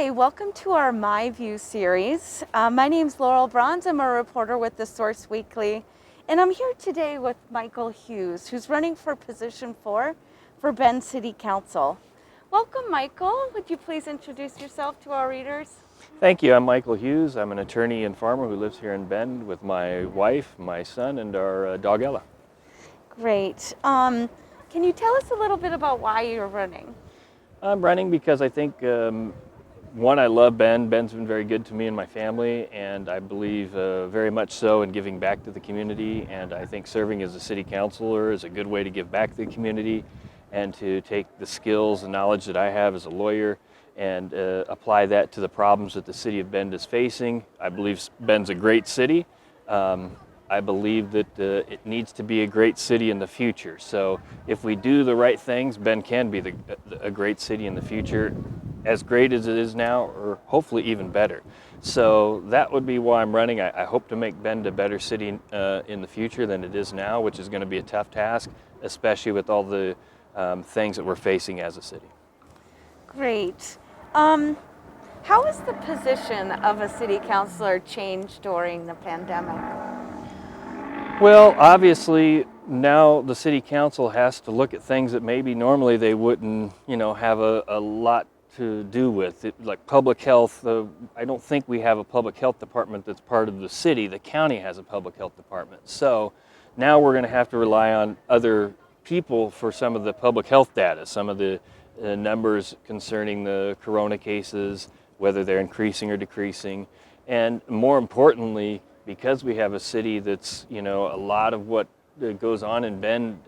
Hi, welcome to our My View series. My name's Laurel Brauns. I'm a reporter with the Source Weekly, and I'm here today with Michael Hughes, who's running for position 4 for Bend City Council. Welcome, Michael. Would you please introduce yourself to our readers? Thank you. I'm Michael Hughes. I'm an attorney and farmer who lives here in Bend with my wife, my son, and our dog Ella. Great. Can you tell us a little bit about why you're running? I'm running because I think, one, I love Bend. Bend's been very good to me and my family, and I believe very much so in giving back to the community, and I think serving as a city councilor is a good way to give back to the community and to take the skills and knowledge that I have as a lawyer and apply that to the problems that the city of Bend is facing. I believe Bend's a great city. I believe that it needs to be a great city in the future. So if we do the right things, Bend can be a great city in the future, as great as it is now, or hopefully even better. So that would be why I'm running. I hope to make Bend a better city in the future than it is now, which is going to be a tough task, especially with all the things that we're facing as a city. Great. How has the position of a city councilor changed during the pandemic? Well, obviously, now the city council has to look at things that maybe normally they wouldn't, have a lot to do with. Like public health, I don't think we have a public health department that's part of the city. The county has a public health department. So now we're going to have to rely on other people for some of the public health data, some of the numbers concerning the corona cases, whether they're increasing or decreasing. And more importantly, because we have a city that's, a lot of what goes on in Bend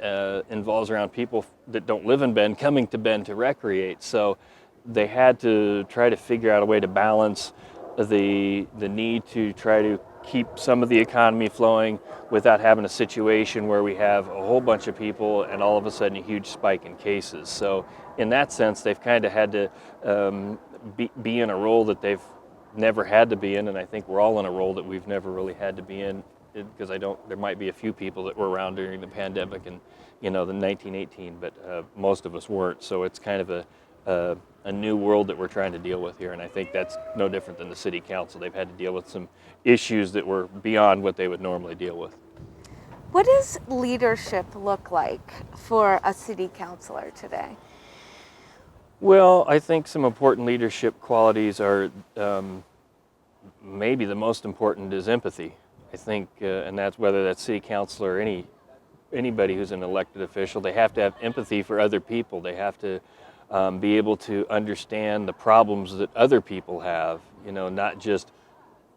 involves around people that don't live in Bend coming to Bend to recreate. So they had to try to figure out a way to balance the need to try to keep some of the economy flowing without having a situation where we have a whole bunch of people and all of a sudden a huge spike in cases. So in that sense, they've kind of had to be in a role that they've never had to be in, and I think we're all in a role that we've never really had to be in, because there might be a few people that were around during the pandemic and the 1918, but most of us weren't. So it's kind of a new world that we're trying to deal with here, and I think that's no different than the city council. They've had to deal with some issues that were beyond what they would normally deal with. What does leadership look like for a city councilor today? Well, I think some important leadership qualities are, maybe the most important is empathy. I think, and that's whether that's city councilor or anybody who's an elected official, they have to have empathy for other people. They have to be able to understand the problems that other people have, not just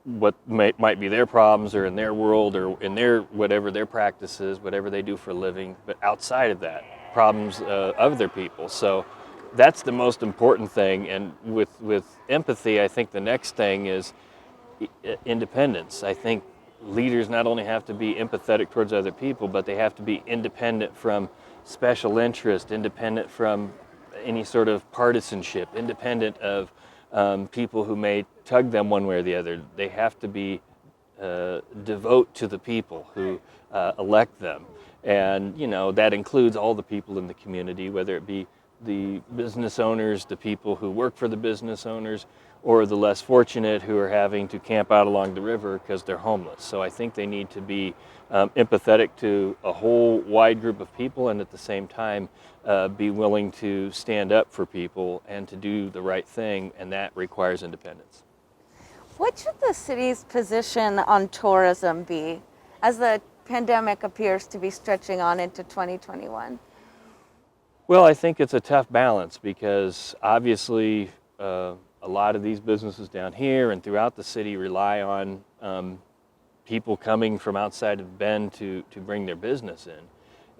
what might be their problems or in their world or in their whatever their practices, whatever they do for a living, but outside of that, problems of other people. So that's the most important thing, and with empathy, I think the next thing is independence. I think leaders not only have to be empathetic towards other people, but they have to be independent from special interest, independent from any sort of partisanship, independent of people who may tug them one way or the other. They have to be devote to the people who elect them, and that includes all the people in the community, whether it be the business owners, the people who work for the business owners, or the less fortunate who are having to camp out along the river because they're homeless. So I think they need to be empathetic to a whole wide group of people, and at the same time be willing to stand up for people and to do the right thing, and that requires independence. What should the city's position on tourism be as the pandemic appears to be stretching on into 2021? Well, I think it's a tough balance because obviously a lot of these businesses down here and throughout the city rely on people coming from outside of Bend to bring their business in.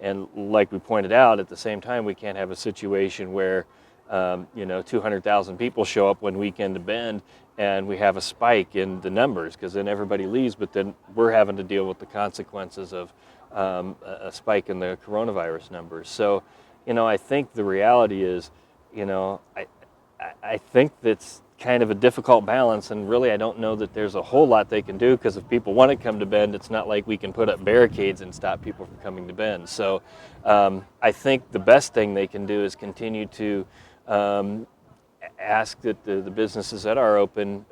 And like we pointed out, at the same time, we can't have a situation where 200,000 people show up one weekend to Bend and we have a spike in the numbers, because then everybody leaves, but then we're having to deal with the consequences of a spike in the coronavirus numbers. So I think the reality is, I think that's kind of a difficult balance, and really I don't know that there's a whole lot they can do, because if people want to come to Bend, it's not like we can put up barricades and stop people from coming to Bend. So I think the best thing they can do is continue to ask that the businesses that are open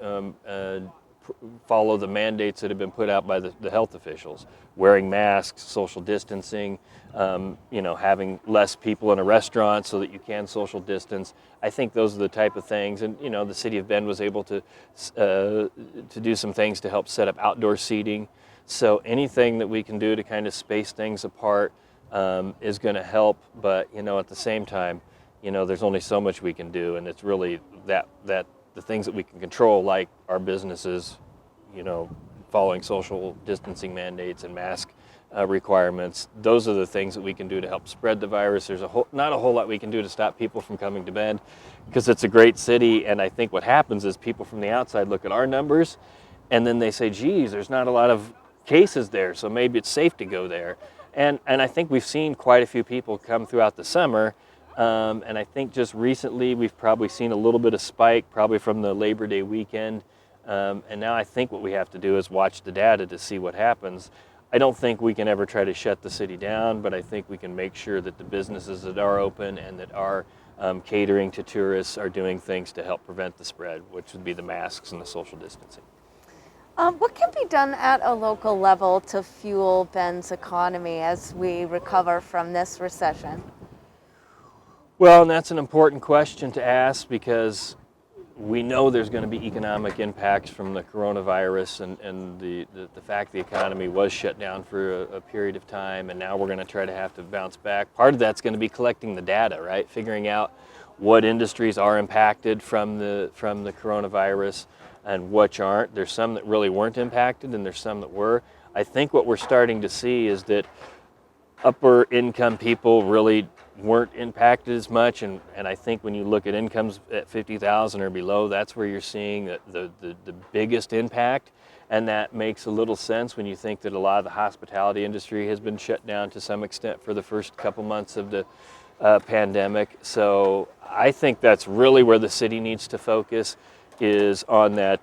follow the mandates that have been put out by the health officials, wearing masks, social distancing, having less people in a restaurant so that you can social distance. I think those are the type of things, and the city of Bend was able to do some things to help set up outdoor seating. So anything that we can do to kind of space things apart is going to help. But at the same time, there's only so much we can do, and it's really that the things that we can control, like our businesses, following social distancing mandates and mask requirements. Those are the things that we can do to help spread the virus. There's not a whole lot we can do to stop people from coming to Bend, because it's a great city. And I think what happens is people from the outside look at our numbers, and then they say, geez, there's not a lot of cases there, so maybe it's safe to go there. And I think we've seen quite a few people come throughout the summer. And I think just recently we've probably seen a little bit of spike, probably from the Labor Day weekend. And now I think what we have to do is watch the data to see what happens. I don't think we can ever try to shut the city down, but I think we can make sure that the businesses that are open and that are catering to tourists are doing things to help prevent the spread, which would be the masks and the social distancing. What can be done at a local level to fuel Bend's economy as we recover from this recession? Well, and that's an important question to ask, because we know there's going to be economic impacts from the coronavirus and the fact the economy was shut down for a period of time, and now we're going to try to have to bounce back. Part of that's going to be collecting the data, right? Figuring out what industries are impacted from the coronavirus and which aren't. There's some that really weren't impacted, and there's some that were. I think what we're starting to see is that upper income people really weren't impacted as much, and I think when you look at incomes at $50,000 or below, that's where you're seeing the biggest impact. And that makes a little sense when you think that a lot of the hospitality industry has been shut down to some extent for the first couple months of the pandemic. So I think that's really where the city needs to focus, is on that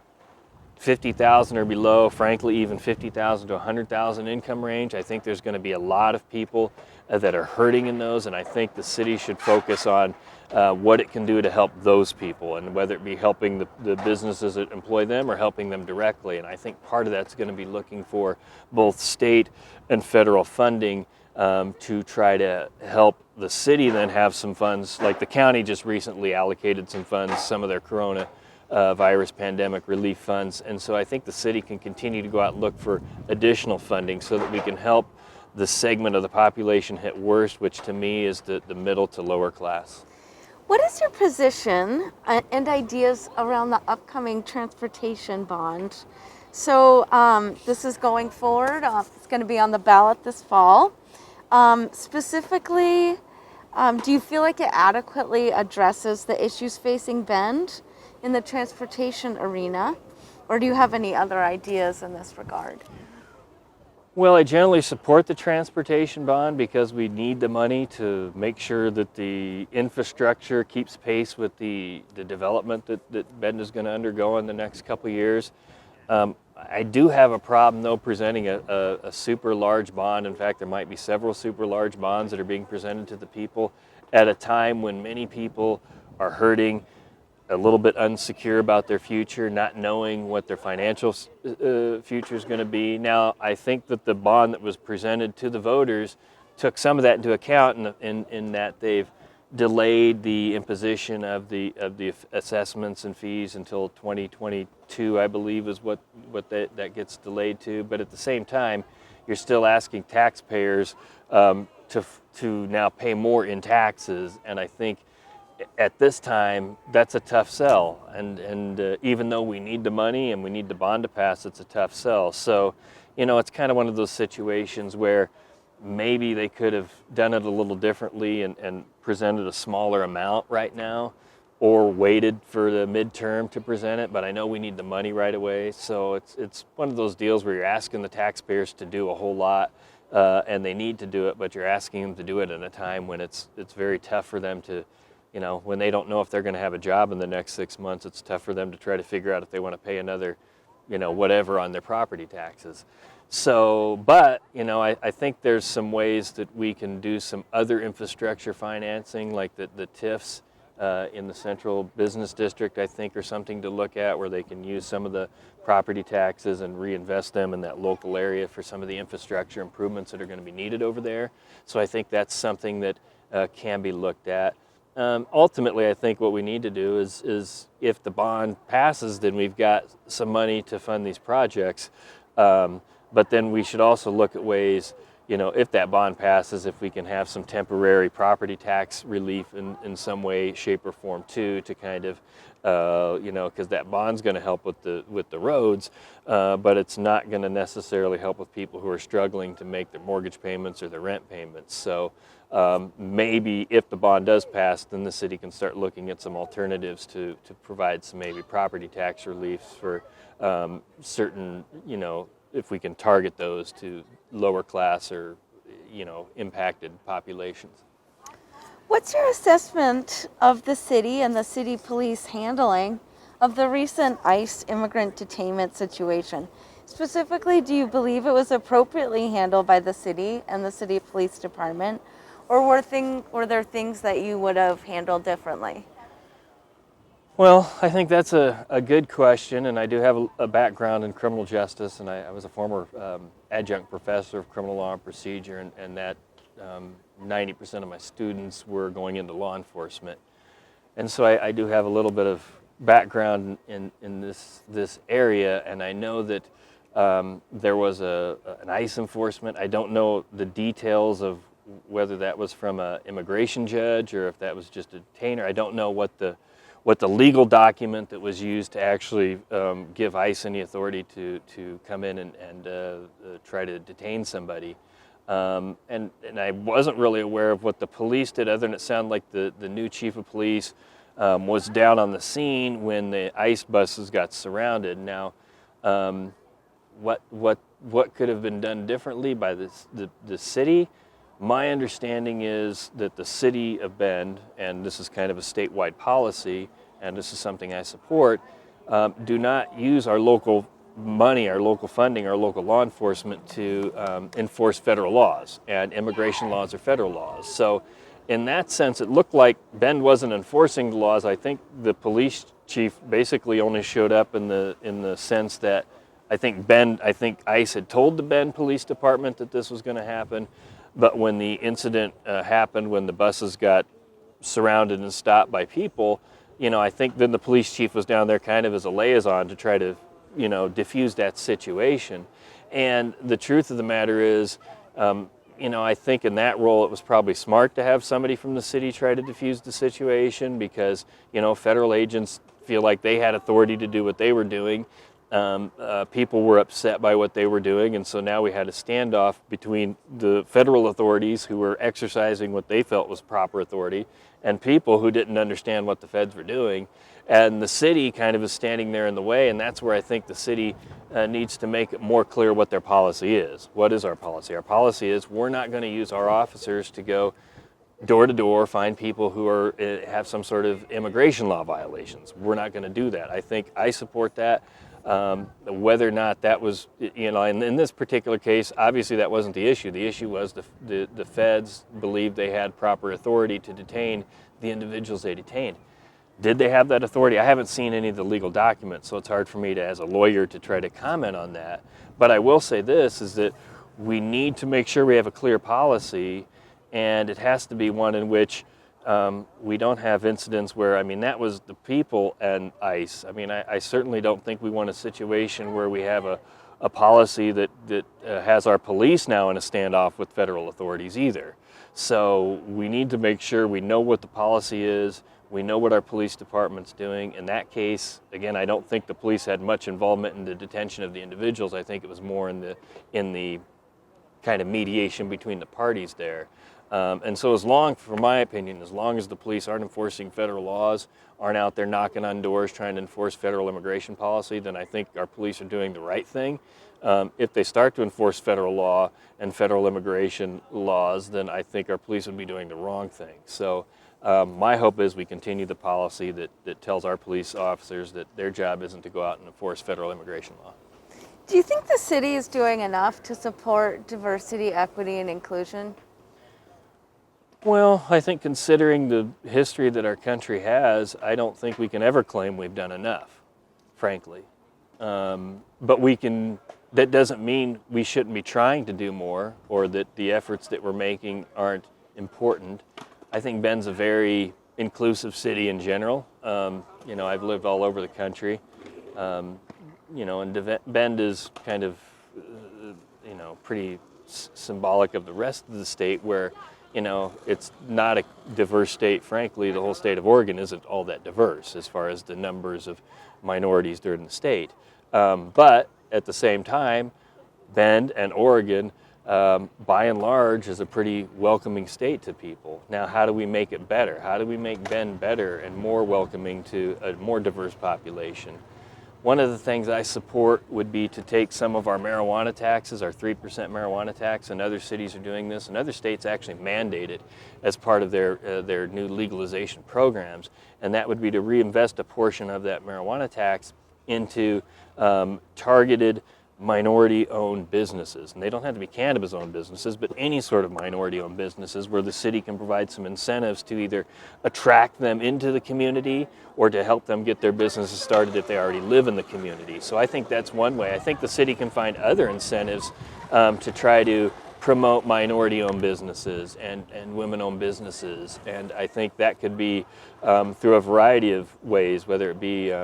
50,000 or below, frankly even 50,000 to 100,000 income range. I think there's going to be a lot of people that are hurting in those, and I think the city should focus on what it can do to help those people, and whether it be helping the businesses that employ them or helping them directly. And I think part of that's going to be looking for both state and federal funding to try to help the city then have some funds. Like the county just recently allocated some funds, some of their coronavirus pandemic relief funds. And so I think the city can continue to go out and look for additional funding so that we can help the segment of the population hit worst, which to me is the middle to lower class. What is your position and ideas around the upcoming transportation bond? So this is going forward. It's going to be on the ballot this fall. Specifically, do you feel like it adequately addresses the issues facing Bend in the transportation arena, or do you have any other ideas in this regard? Well, I generally support the transportation bond because we need the money to make sure that the infrastructure keeps pace with the development that Bend is going to undergo in the next couple of years. I do have a problem, though, presenting a super large bond. In fact, there might be several super large bonds that are being presented to the people at a time when many people are hurting, a little bit unsecure about their future, not knowing what their financial future is going to be. Now, I think that the bond that was presented to the voters took some of that into account in that they've delayed the imposition of the assessments and fees until 2022, I believe, is what that gets delayed to. But at the same time, you're still asking taxpayers to now pay more in taxes, and I think at this time, that's a tough sell, and even though we need the money and we need the bond to pass, it's a tough sell. So, it's kind of one of those situations where maybe they could have done it a little differently and presented a smaller amount right now, or waited for the midterm to present it, but I know we need the money right away. So it's one of those deals where you're asking the taxpayers to do a whole lot, and they need to do it, but you're asking them to do it at a time when it's very tough for them to, when they don't know if they're going to have a job in the next 6 months. It's tough for them to try to figure out if they want to pay another, whatever on their property taxes. So, but, I think there's some ways that we can do some other infrastructure financing, like the TIFs, in the central business district, I think, are something to look at, where they can use some of the property taxes and reinvest them in that local area for some of the infrastructure improvements that are going to be needed over there. So I think that's something that can be looked at. Ultimately, I think what we need to do is if the bond passes, then we've got some money to fund these projects. But then we should also look at ways, if that bond passes, if we can have some temporary property tax relief in some way, shape, or form too, to kind of, because that bond's going to help with the roads, but it's not going to necessarily help with people who are struggling to make their mortgage payments or their rent payments. So maybe if the bond does pass, then the city can start looking at some alternatives to provide some maybe property tax reliefs for certain, if we can target those to lower class or, impacted populations. What's your assessment of the city and the city police handling of the recent ICE immigrant detainment situation? Specifically, do you believe it was appropriately handled by the city and the city police department, or were there things that you would have handled differently? Well, I think that's a good question, and I do have a background in criminal justice, and I was a former adjunct professor of criminal law and procedure, and that 90% of my students were going into law enforcement. And so I do have a little bit of background in this area, and I know that there was an ICE enforcement. I don't know the details of whether that was from an immigration judge or if that was just a detainer. I don't know what the legal document that was used to actually give ICE any authority to come in and try to detain somebody. And I wasn't really aware of what the police did, other than it sounded like the new chief of police was down on the scene when the ICE buses got surrounded. Now, what could have been done differently by the city? My understanding is that the city of Bend, and this is kind of a statewide policy, and this is something I support, do not use our local money, our local funding, our local law enforcement to enforce federal laws, and immigration laws are federal laws. So in that sense, it looked like Bend wasn't enforcing the laws. I think the police chief basically only showed up in the sense that I think ICE had told the Bend Police Department that this was going to happen. But when the incident happened, when the buses got surrounded and stopped by people, I think then the police chief was down there kind of as a liaison to try to, diffuse that situation. And the truth of the matter is, I think in that role it was probably smart to have somebody from the city try to diffuse the situation because, federal agents feel like they had authority to do what they were doing. People were upset by what they were doing, and so now we had a standoff between the federal authorities who were exercising what they felt was proper authority and people who didn't understand what the feds were doing. And the city kind of is standing there in the way, and that's where I think the city needs to make it more clear what their policy is. What is our policy? Our policy is we're not going to use our officers to go door to door, find people who have some sort of immigration law violations. We're not going to do that. I think I support that. Whether or not that was, in this particular case, obviously that wasn't the issue. The issue was the feds believed they had proper authority to detain the individuals they detained. Did they have that authority? I haven't seen any of the legal documents, so it's hard for me to, as a lawyer, to try to comment on that. But I will say this, is that we need to make sure we have a clear policy, and it has to be one in which we don't have incidents where, that was the people and ICE. I certainly don't think we want a situation where we have a policy that has our police now in a standoff with federal authorities either. So we need to make sure we know what the policy is, we know what our police department's doing. In that case, again, I don't think the police had much involvement in the detention of the individuals. I think it was more in the kind of mediation between the parties there. And so from my opinion, as long as the police aren't enforcing federal laws, aren't out there knocking on doors trying to enforce federal immigration policy, then I think our police are doing the right thing. If they start to enforce federal law and federal immigration laws, then I think our police would be doing the wrong thing. So my hope is we continue the policy that tells our police officers that their job isn't to go out and enforce federal immigration law. Do you think the city is doing enough to support diversity, equity, and inclusion? Well, I think considering the history that our country has, I don't think we can ever claim we've done enough, frankly. But that doesn't mean we shouldn't be trying to do more or that the efforts that we're making aren't important. I think Bend's a very inclusive city in general. I've lived all over the country. And Bend is kind of, pretty symbolic of the rest of the state where, it's not a diverse state. Frankly, the whole state of Oregon isn't all that diverse as far as the numbers of minorities during the state. But at the same time, Bend and Oregon, by and large, is a pretty welcoming state to people. Now, how do we make it better? How do we make Bend better and more welcoming to a more diverse population? One of the things I support would be to take some of our marijuana taxes, our 3% marijuana tax, and other cities are doing this, and other states actually mandate it as part of their new legalization programs, and that would be to reinvest a portion of that marijuana tax into targeted minority-owned businesses. And they don't have to be cannabis-owned businesses, but any sort of minority-owned businesses where the city can provide some incentives to either attract them into the community or to help them get their businesses started if they already live in the community. So I think that's one way. I think the city can find other incentives to try to promote minority-owned businesses and women-owned businesses. And I think that could be through a variety of ways, whether it be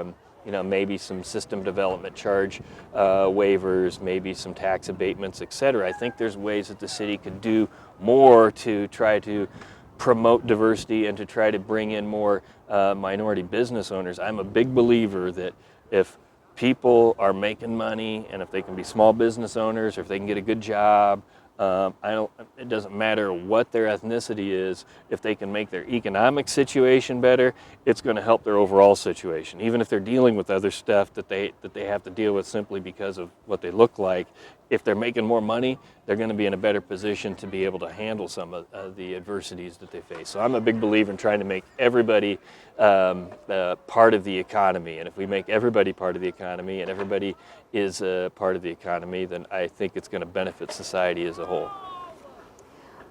maybe some system development charge waivers, maybe some tax abatements, et cetera. I think there's ways that the city could do more to try to promote diversity and to try to bring in more minority business owners. I'm a big believer that if people are making money and if they can be small business owners or if they can get a good job, it doesn't matter what their ethnicity is, if they can make their economic situation better, it's going to help their overall situation. Even if they're dealing with other stuff that they have to deal with simply because of what they look like, if they're making more money, they're going to be in a better position to be able to handle some of the adversities that they face. So I'm a big believer in trying to make everybody part of the economy. And if we make everybody part of the economy and everybody is part of the economy, then I think it's going to benefit society as a whole.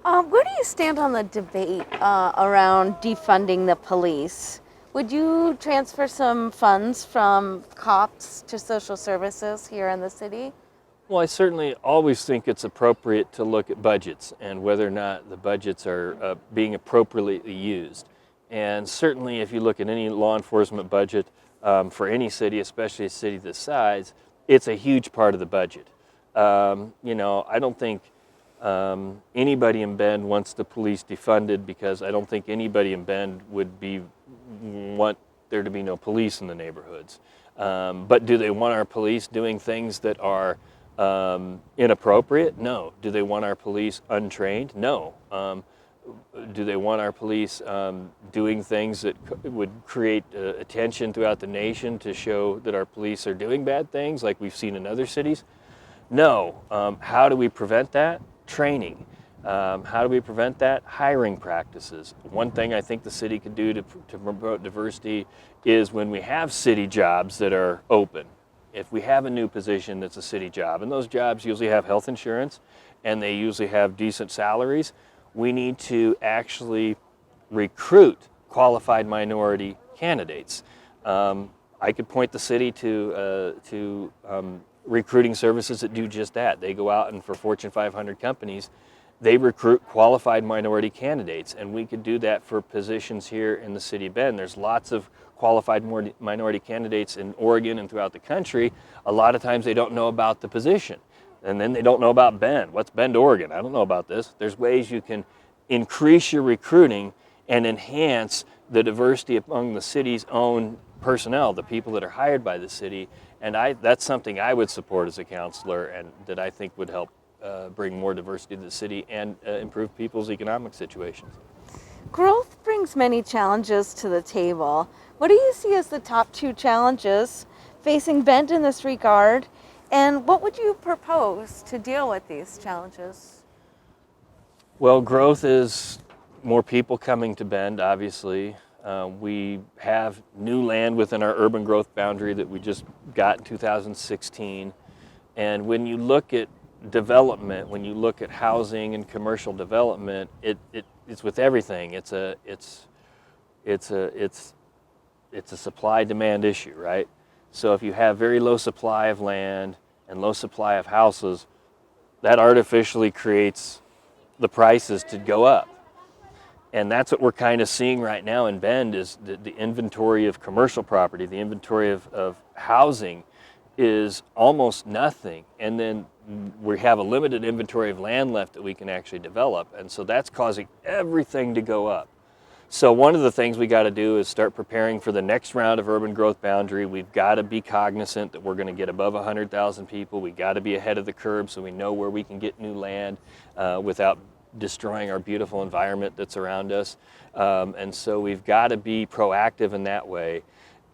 Where do you stand on the debate around defunding the police? Would you transfer some funds from cops to social services here in the city? Well, I certainly always think it's appropriate to look at budgets and whether or not the budgets are being appropriately used. And certainly if you look at any law enforcement budget for any city, especially a city this size, it's a huge part of the budget. I don't think anybody in Bend wants the police defunded because I don't think anybody in Bend would want there to be no police in the neighborhoods. But do they want our police doing things that are inappropriate? No. Do they want our police untrained? No. Do they want our police doing things that would create attention throughout the nation to show that our police are doing bad things like we've seen in other cities? No. How do we prevent that? Training. How do we prevent that? Hiring practices. One thing I think the city could do to promote diversity is when we have city jobs that are open. If we have a new position that's a city job, and those jobs usually have health insurance and they usually have decent salaries, we need to actually recruit qualified minority candidates. I could point the city to recruiting services that do just that. They go out and for Fortune 500 companies, they recruit qualified minority candidates, and we could do that for positions here in the city of Bend. There's lots of qualified minority candidates in Oregon and throughout the country. A lot of times they don't know about the position, and then they don't know about Bend. What's Bend, Oregon? I don't know about this. There's ways you can increase your recruiting and enhance the diversity among the city's own personnel, the people that are hired by the city, and that's something I would support as a counselor and that I think would help bring more diversity to the city and improve people's economic situations. Growth brings many challenges to the table. What do you see as the top two challenges facing Bend in this regard, and what would you propose to deal with these challenges? Well, growth is more people coming to Bend, obviously. We have new land within our urban growth boundary that we just got in 2016. And when you look at development, when you look at housing and commercial development, it with everything. It's a supply-demand issue, right? So if you have very low supply of land and low supply of houses, that artificially creates the prices to go up. And that's what we're kind of seeing right now in Bend, is the inventory of commercial property, the inventory of housing is almost nothing. And then we have a limited inventory of land left that we can actually develop. And so that's causing everything to go up. So one of the things we got to do is start preparing for the next round of urban growth boundary. We've got to be cognizant that we're going to get above 100,000 people. We got to be ahead of the curve so we know where we can get new land without destroying our beautiful environment that's around us. And so we've got to be proactive in that way.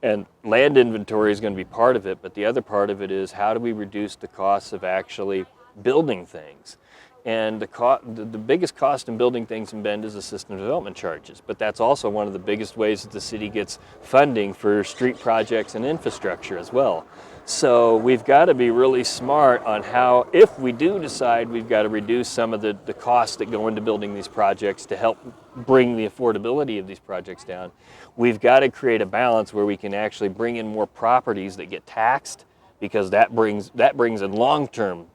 And land inventory is going to be part of it, but the other part of it is, how do we reduce the costs of actually building things? And the biggest cost in building things in Bend is the system development charges, but that's also one of the biggest ways that the city gets funding for street projects and infrastructure as well. So we've got to be really smart on how, if we do decide we've got to reduce some of the costs that go into building these projects to help bring the affordability of these projects down, we've got to create a balance where we can actually bring in more properties that get taxed, because that brings in long-term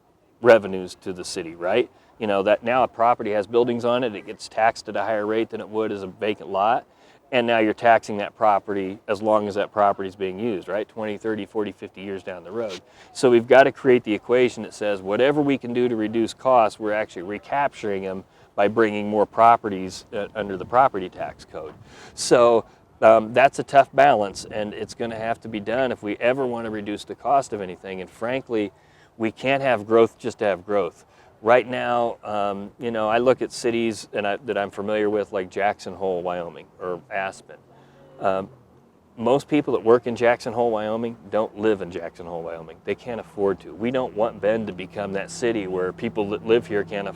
revenues to the city, right? You know, that now a property has buildings on it, it gets taxed at a higher rate than it would as a vacant lot. And now you're taxing that property as long as that property is being used, right? 20, 30, 40, 50 years down the road. So we've got to create the equation that says whatever we can do to reduce costs, we're actually recapturing them by bringing more properties under the property tax code. So that's a tough balance, and it's going to have to be done if we ever want to reduce the cost of anything. And frankly, we can't have growth just to have growth. Right now, you know, I look at cities that I'm familiar with, like Jackson Hole, Wyoming, or Aspen. Most people that work in Jackson Hole, Wyoming, don't live in Jackson Hole, Wyoming. They can't afford to. We don't want Bend to become that city where people that live here can't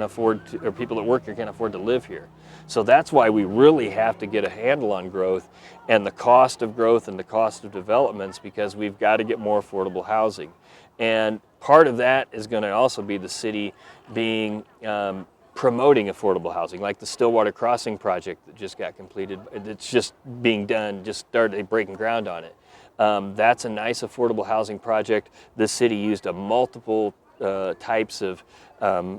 afford to, or people that work here can't afford to live here. So that's why we really have to get a handle on growth and the cost of growth and the cost of developments, because we've got to get more affordable housing. And part of that is going to also be the city being promoting affordable housing, like the Stillwater Crossing project that just got completed. It's just being done, just started breaking ground on it. That's a nice affordable housing project. The city used multiple types of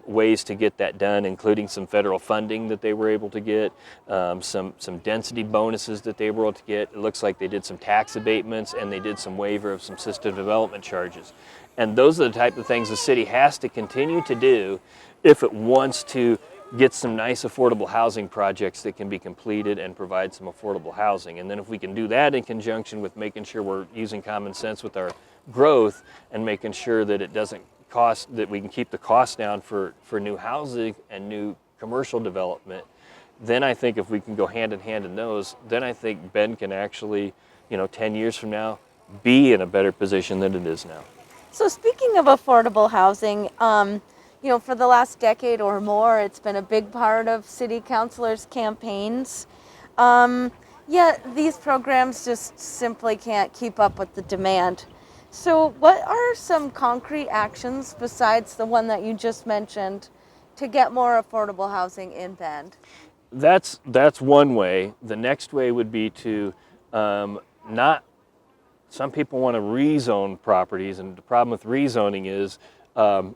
ways to get that done, including some federal funding that they were able to get, some density bonuses that they were able to get. It looks like they did some tax abatements, and they did some waiver of some system development charges. And those are the type of things the city has to continue to do if it wants to get some nice affordable housing projects that can be completed and provide some affordable housing. And then if we can do that in conjunction with making sure we're using common sense with our growth and making sure that it doesn't cost, that we can keep the cost down for new housing and new commercial development, then I think if we can go hand in hand in those, then I think Bend can actually, 10 years from now, be in a better position than it is now. So speaking of affordable housing, for the last decade or more, it's been a big part of city councilors' campaigns. Yet these programs just simply can't keep up with the demand. So what are some concrete actions besides the one that you just mentioned to get more affordable housing in Bend? That's one way. The next way would be to some people want to rezone properties, and the problem with rezoning is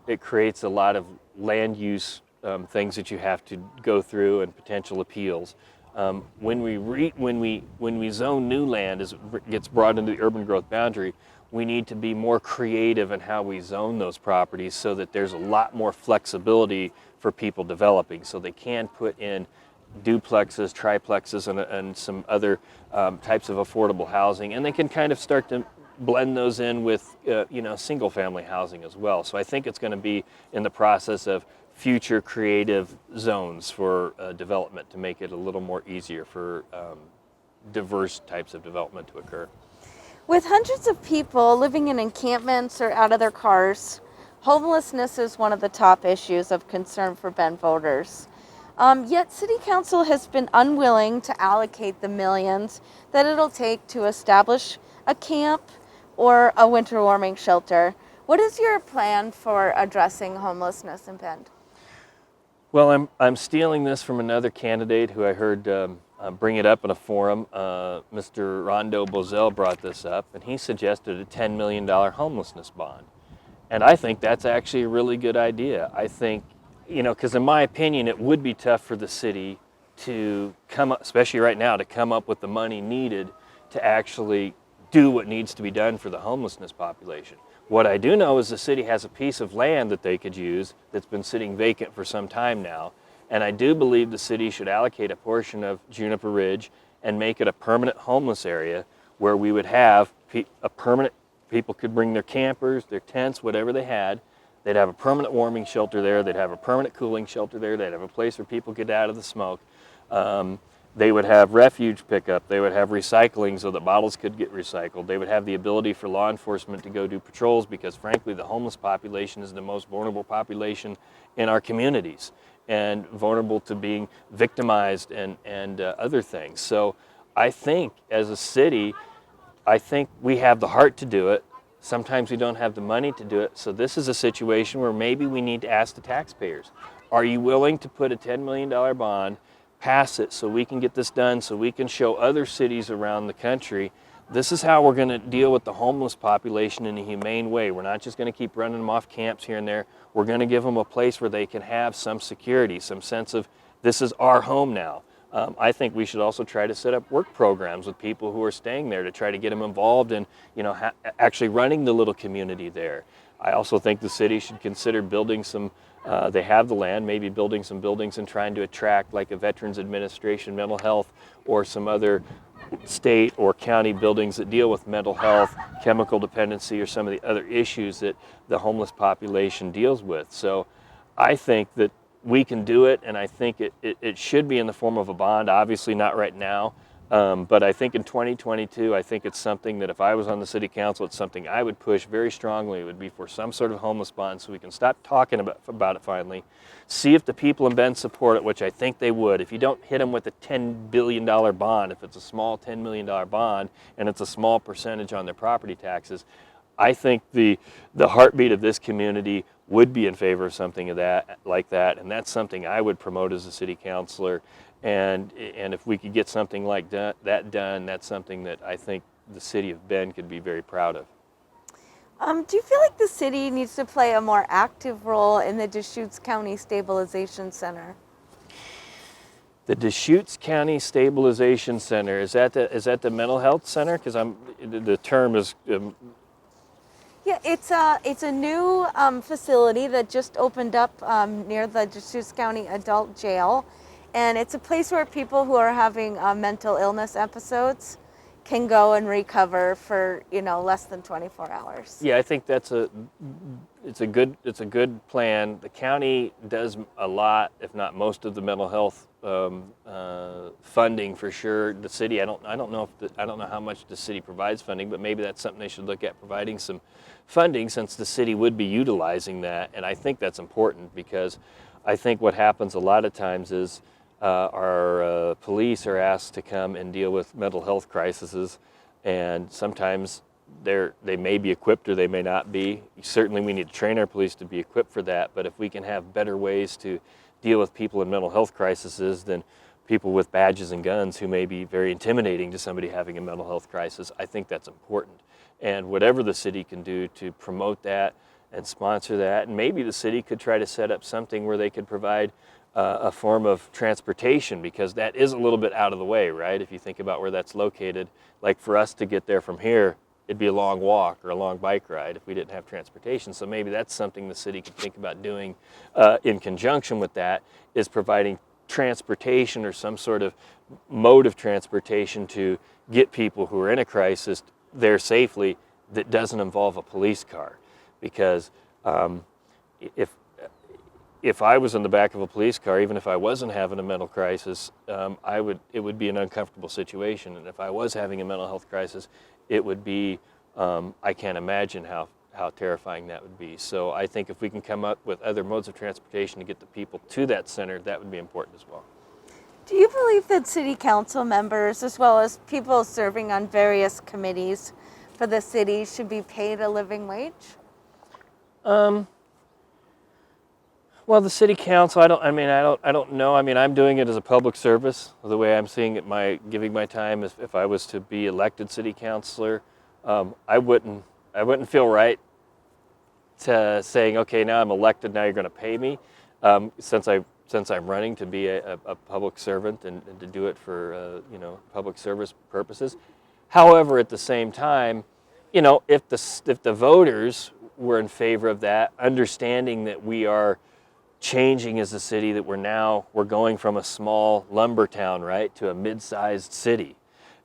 it creates a lot of land use things that you have to go through and potential appeals. When we zone new land as it gets brought into the urban growth boundary, we need to be more creative in how we zone those properties so that there's a lot more flexibility for people developing, so they can put in duplexes, triplexes, and some other types of affordable housing, and they can kind of start to blend those in with single family housing as well. So I think it's going to be in the process of future creative zones for development to make it a little more easier for diverse types of development to occur. With hundreds of people living in encampments or out of their cars, homelessness is one of the top issues of concern for Bend voters. Yet City Council has been unwilling to allocate the millions that it'll take to establish a camp or a winter warming shelter. What is your plan for addressing homelessness in Bend? Well, I'm stealing this from another candidate who I heard bring it up in a forum. Mr. Rondo Bozell brought this up, and he suggested a $10 million homelessness bond. And I think that's actually a really good idea. I think, because in my opinion, it would be tough for the city to come up, especially right now, to come up with the money needed to actually do what needs to be done for the homelessness population. What I do know is the city has a piece of land that they could use that's been sitting vacant for some time now. And I do believe the city should allocate a portion of Juniper Ridge and make it a permanent homeless area where we would have a permanent, people could bring their campers, their tents, whatever they had. They'd have a permanent warming shelter there. They'd have a permanent cooling shelter there. They'd have a place where people get out of the smoke. They would have refuge pickup. They would have recycling so that bottles could get recycled. They would have the ability for law enforcement to go do patrols because, frankly, the homeless population is the most vulnerable population in our communities and vulnerable to being victimized and other things. So I think as a city, I think we have the heart to do it. Sometimes we don't have the money to do it. So this is a situation where maybe we need to ask the taxpayers, are you willing to put a $10 million bond, pass it so we can get this done, so we can show other cities around the country, this is how we're going to deal with the homeless population in a humane way. We're not just going to keep running them off camps here and there. We're going to give them a place where they can have some security, some sense of this is our home now. I think we should also try to set up work programs with people who are staying there to try to get them involved in, actually running the little community there. I also think the city should consider building some, they have the land, maybe building some buildings and trying to attract like a Veterans Administration, mental health, or some other state or county buildings that deal with mental health, chemical dependency, or some of the other issues that the homeless population deals with. So I think that we can do it, and I think it should be in the form of a bond, obviously not right now, but I think in 2022, I think it's something that if I was on the city council, it's something I would push very strongly. It would be for some sort of homeless bond so we can stop talking about it finally, see if the people in Bend support it, which I think they would. If you don't hit them with a $10 billion bond, if it's a small $10 million bond and it's a small percentage on their property taxes, I think the heartbeat of this community would be in favor of something of that, like that, and that's something I would promote as a city councilor. And if we could get something like that done, that's something that I think the city of Bend could be very proud of. Do you feel like the city needs to play a more active role in the Deschutes County Stabilization Center? The Deschutes County Stabilization Center, is that the mental health center? Because the term is. Yeah, it's a new facility that just opened up near the Deschutes County Adult Jail, and it's a place where people who are having mental illness episodes can go and recover for less than 24 hours. Yeah, I think it's a good plan. The county does a lot, if not most, of the mental health funding for sure. The city, I don't know how much the city provides funding, but maybe that's something they should look at, providing some funding, since the city would be utilizing that. And I think that's important because I think what happens a lot of times is our police are asked to come and deal with mental health crises, and sometimes they may be equipped or they may not be. Certainly we need to train our police to be equipped for that, but if we can have better ways to deal with people in mental health crises than people with badges and guns who may be very intimidating to somebody having a mental health crisis, I think that's important. And whatever the city can do to promote that and sponsor that, and maybe the city could try to set up something where they could provide a form of transportation, because that is a little bit out of the way, right? If you think about where that's located, like for us to get there from here, it'd be a long walk or a long bike ride if we didn't have transportation. So maybe that's something the city could think about doing in conjunction with that, is providing transportation or some sort of mode of transportation to get people who are in a crisis there safely that doesn't involve a police car. Because if I was in the back of a police car, even if I wasn't having a mental crisis, it would be an uncomfortable situation. And if I was having a mental health crisis, it would be, I can't imagine how terrifying that would be. So I think if we can come up with other modes of transportation to get the people to that center, that would be important as well. Do you believe that city council members, as well as people serving on various committees for the city, should be paid a living wage? Well, the city council, I don't know. I mean, I'm doing it as a public service. The way I'm seeing it, giving my time is if I was to be elected city councilor, I wouldn't feel right to saying, okay, now I'm elected, now you're going to pay me, since I'm running to be a public servant and to do it for public service purposes. However, at the same time, if the voters were in favor of that, understanding that we are changing as a city, that we're going from a small lumber town, right, to a mid-sized city,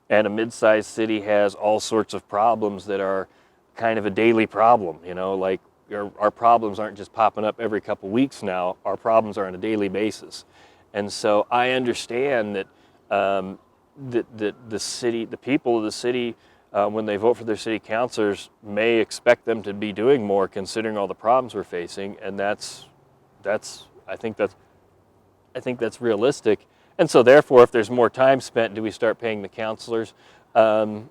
and a mid-sized city has all sorts of problems that are kind of a daily problem. Like our problems aren't just popping up every couple weeks now. Our problems are on a daily basis, and so I understand that the people of the city, when they vote for their city councilors, may expect them to be doing more, considering all the problems we're facing, and I think that's realistic. And so therefore, if there's more time spent, do we start paying the councilors? I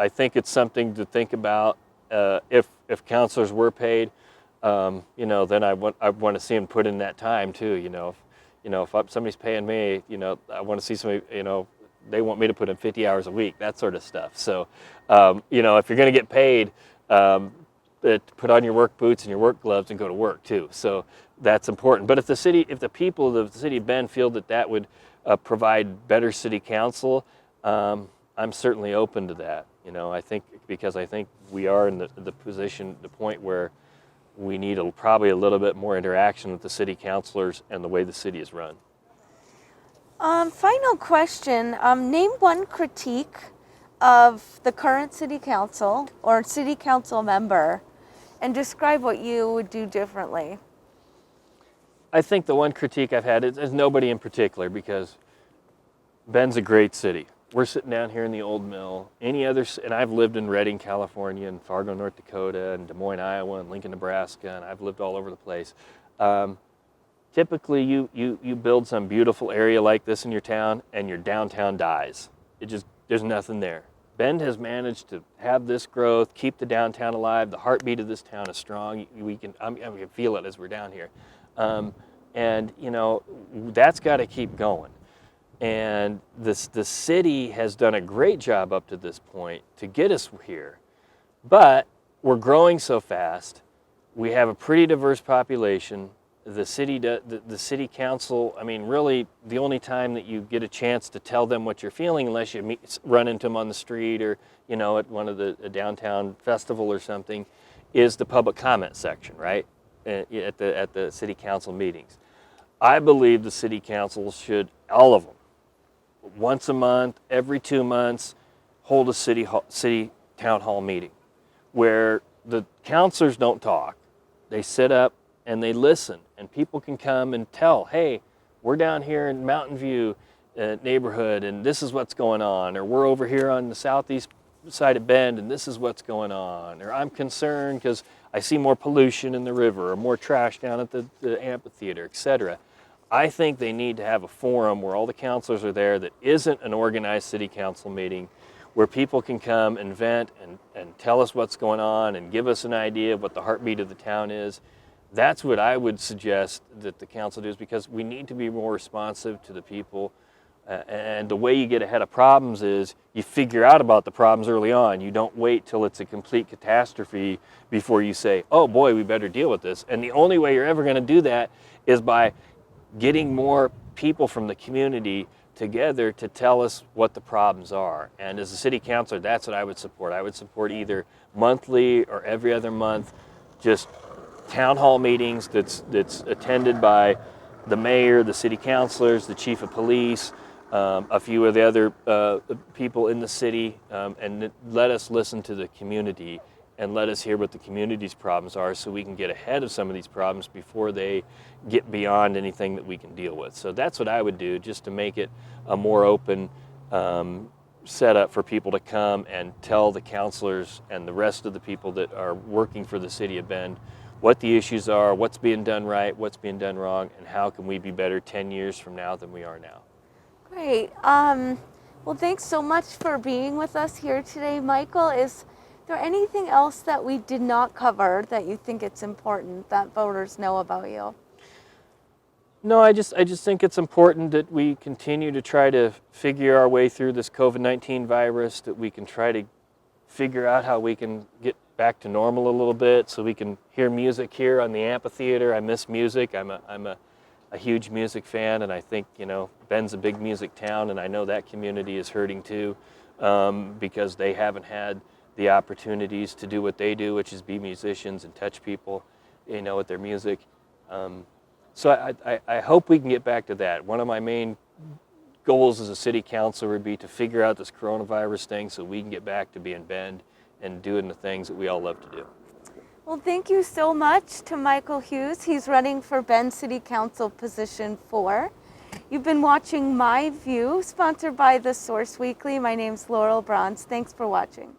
think it's something to think about. If councilors were paid, then I want to see them put in that time too. If somebody's paying me, I want to see somebody, they want me to put in 50 hours a week, that sort of stuff. So, if you're going to get paid, put on your work boots and your work gloves and go to work too. So that's important. But if the people of the city of Bend feel that would provide better city council, I'm certainly open to that. Because I think we are in the point where we need probably a little bit more interaction with the city councilors and the way the city is run. Final question. Name one critique of the current city council or city council member and describe what you would do differently. I think the one critique I've had is nobody in particular, because Bend's a great city. We're sitting down here in the old mill. And I've lived in Redding, California, and Fargo, North Dakota, and Des Moines, Iowa, and Lincoln, Nebraska, and I've lived all over the place. Typically, you build some beautiful area like this in your town, and your downtown dies. There's nothing there. Bend has managed to have this growth, keep the downtown alive. The heartbeat of this town is strong. We can feel it as we're down here, and that's got to keep going. And the city has done a great job up to this point to get us here, but we're growing so fast. We have a pretty diverse population. The city council, really the only time that you get a chance to tell them what you're feeling, unless you run into them on the street or at one of the downtown festival or something, is the public comment section, right, at the city council meetings. I believe the city council should, all of them, once a month, every 2 months, hold a city town hall meeting where the councilors don't talk. They sit up and they listen, and people can come and tell, hey, we're down here in Mountain View neighborhood, and this is what's going on, or we're over here on the southeast side of Bend, and this is what's going on, or I'm concerned because I see more pollution in the river, or more trash down at the amphitheater, etc. I think they need to have a forum where all the councilors are there that isn't an organized city council meeting, where people can come and vent and tell us what's going on and give us an idea of what the heartbeat of the town is. That's what I would suggest that the council does, because we need to be more responsive to the people. And the way you get ahead of problems is you figure out about the problems early on. You don't wait till it's a complete catastrophe before you say, oh boy, we better deal with this. And the only way you're ever going to do that is by getting more people from the community together to tell us what the problems are. And as a city councilor, that's what I would support. I would support either monthly or every other month, just town hall meetings that's attended by the mayor, the city councilors, the chief of police, a few of the other people in the city, and let us listen to the community and let us hear what the community's problems are, so we can get ahead of some of these problems before they get beyond anything that we can deal with. So that's what I would do, just to make it a more open setup for people to come and tell the councilors and the rest of the people that are working for the city of Bend what the issues are, what's being done right, what's being done wrong, and how can we be better 10 years from now than we are now. Great. Well, thanks so much for being with us here today, Michael. Is there anything else that we did not cover that you think it's important that voters know about you? No, I just think it's important that we continue to try to figure our way through this COVID-19 virus, that we can try to figure out how we can get back to normal a little bit, so we can hear music here on the amphitheater. I miss music. I'm a huge music fan, and I think, you know, Bend's a big music town, and I know that community is hurting too, because they haven't had the opportunities to do what they do, which is be musicians and touch people, you know, with their music. So I hope we can get back to that. One of my main goals as a city councilor would be to figure out this coronavirus thing so we can get back to being Bend and doing the things that we all love to do. Well, thank you so much to Michael Hughes. He's running for Bend City Council position 4. You've been watching My View, sponsored by the Source Weekly. My name's Laurel Brauns. Thanks for watching.